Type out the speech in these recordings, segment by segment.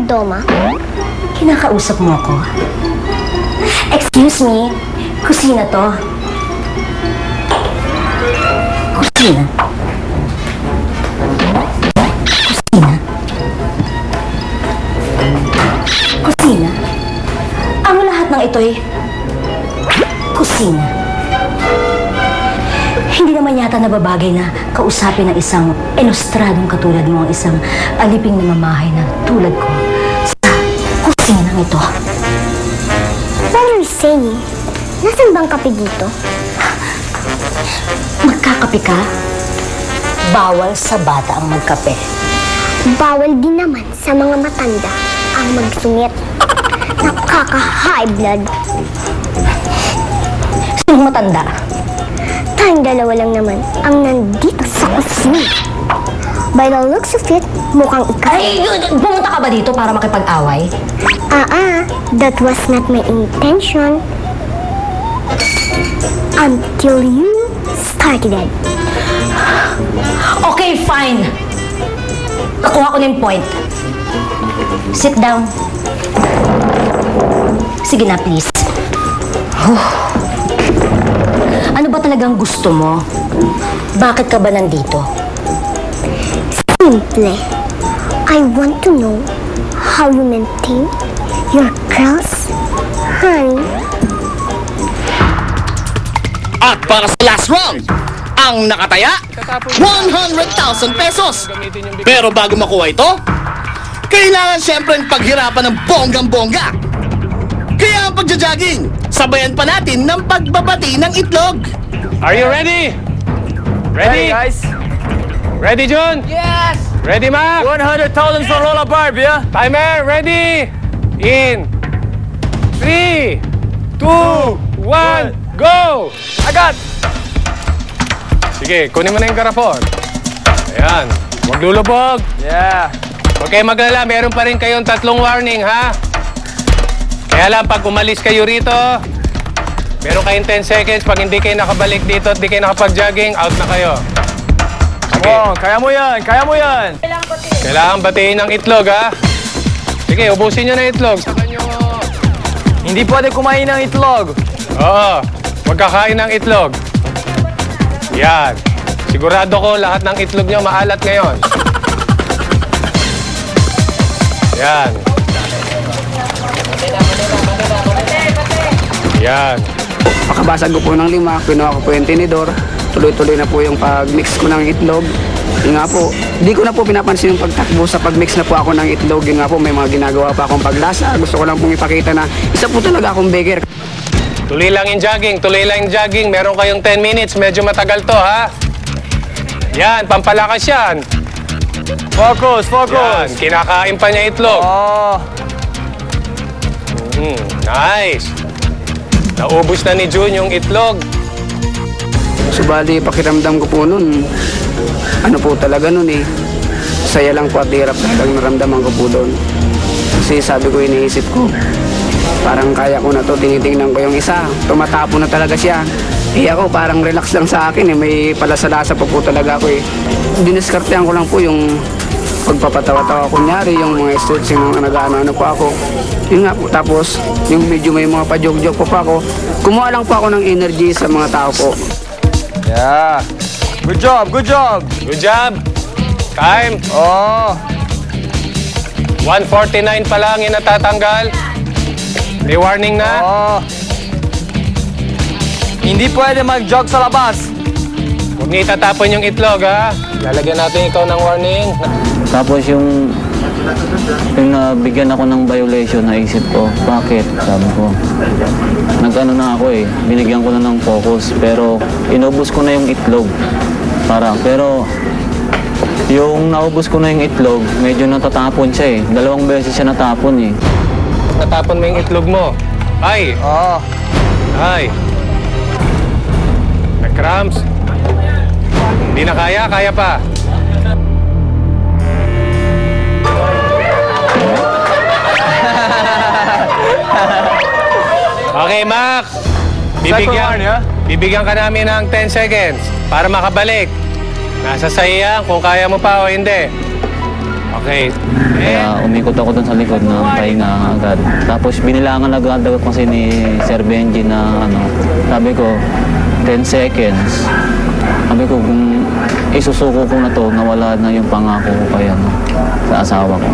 Doma? Kinakausap mo ako? Excuse me, kusina to. Kusina? Kusina? Kusina? Ang lahat ng ito'y kusina. Hindi naman yata nababagay na kausapin ng isang enostradong katulad mo ang isang aliping na mamahay na tulad ko sa kusinang ito. What are you saying? Nasaan bang kape dito? Magkakape ka? Bawal sa bata ang magkape. Bawal din naman sa mga matanda ang magsungit. Nakaka-high blood. Sinong matanda? Tayong dalawa lang naman ang nandito sa kusina. By the looks of it, mukhang ikaw. Ay, pumunta ka ba dito para makipag-away? That was not my intention. Until you started it. Okay, fine. Nakuha ko na yung point. Sit down. Sige na, please. Ano ba talagang gusto mo? Bakit ka ba nandito? Simple. I want to know how you maintain your girls, honey. At para sa last round, ang nakataya, 100,000 pesos. Pero bago makuha ito, kailangan siyempre paghirapan ng bonggang-bongga. Kaya ang pagja-jogging, sabayan pa natin ng pagbabati ng itlog. Are you ready? Ready, guys? Ready, Jun? Yes! Ready, Mac? 100,000 for Lola Barb, yeah? Timer, ready? In 3, 2, 1, go! Agad! Sige, kunin mo na yung karapon. Ayan, huwag lulubog. Yeah. Huwag kayo maglala, meron pa rin kayong 3 warning, ha? Kaya lang, pag umalis kayo rito, meron kayong 10 seconds. Pag hindi kayo nakabalik dito at hindi kayo nakapag-jogging, out na kayo. Come on, kaya mo yan, kaya mo yan. Kailangan batiin ng itlog, ha? Sige, ubusin nyo na itlog. Saka nyo... Hindi pwede kumain ng itlog. Oo, huwag kakain ng itlog. Yan. Sigurado ko lahat ng itlog nyo maalat ngayon. Yan. Yan. Pakabasag ko po ng 5, kinuha ko po yung tinidor. Tuloy-tuloy na po yung pag-mix ko ng itlog. Yung nga po, di ko na po pinapansin yung pagtakbo sa pag-mix na po ako ng itlog. Yung nga po, may mga ginagawa pa akong paglasa. Gusto ko lang pong ipakita na isa po talaga akong baker. Tuloy lang yung jogging, tuloy lang yung jogging. Meron kayong 10 minutes, medyo matagal to, ha? Yan, pampalakas yan. Focus, Yan, focus. kinakain pa niya itlog. Oh. Nice. Naubos na ni Jun yung itlog. Subali, pakiramdam ko po nun, ano po talaga nun eh. Saya lang po at hirap talagang naramdaman ko po doon. Kasi sabi ko, iniisip ko, parang kaya ko na to, tinitingnan ko yung isa. Tumatapo na talaga siya. Eh ako, parang relax lang sa akin eh. May palasalasa pa po talaga ako eh. Diniskartehan ko lang po yung pagpapatawa-tawa. Kunyari, yung mga stretching ng nag-ano-ano po ako. Yun nga po. Tapos, yung medyo may mga pa-joke-joke po pa ako. Kumuha lang po ako ng energy sa mga tao po. Yeah. Good job, good job. Good job. Time. Oh. 1:49 pa lang yung natatanggal. May warning na. Oh. Hindi pwede mag-jog sa labas. Huwag niyo itatapon yung itlog, ha? Lalagyan natin ikaw ng warning. Tapos yung nabigyan ako ng violation, naisip ko, bakit? Sabi ko, nag-ano na ako eh, binigyan ko na ng focus, pero inubos ko na yung itlog. Pero yung naubos ko na yung itlog, medyo natatapon siya eh. 2 beses siya natapon eh. Natapon mo yung itlog mo. Ay! Oh. Ay! Nag-cramps. Hindi na kaya, kaya pa. Okay, Mac. Bibigyan ka namin ng 10 seconds para makabalik. Nasa sa'yo yan kung kaya mo pa o hindi. Okay. Kaya umikot ako dun sa likod na pahinga agad. Tapos binilangan agad kasi ni Sir Benji na sabi ko, 10 seconds. Sabi ko, kung isusuko ko na to, nawala na yung pangako ko kaya sa asawa ko,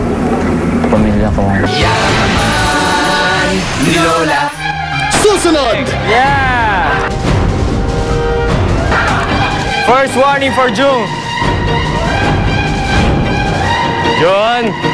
pamilya ko. Susunod! Yeah! First warning for June. John!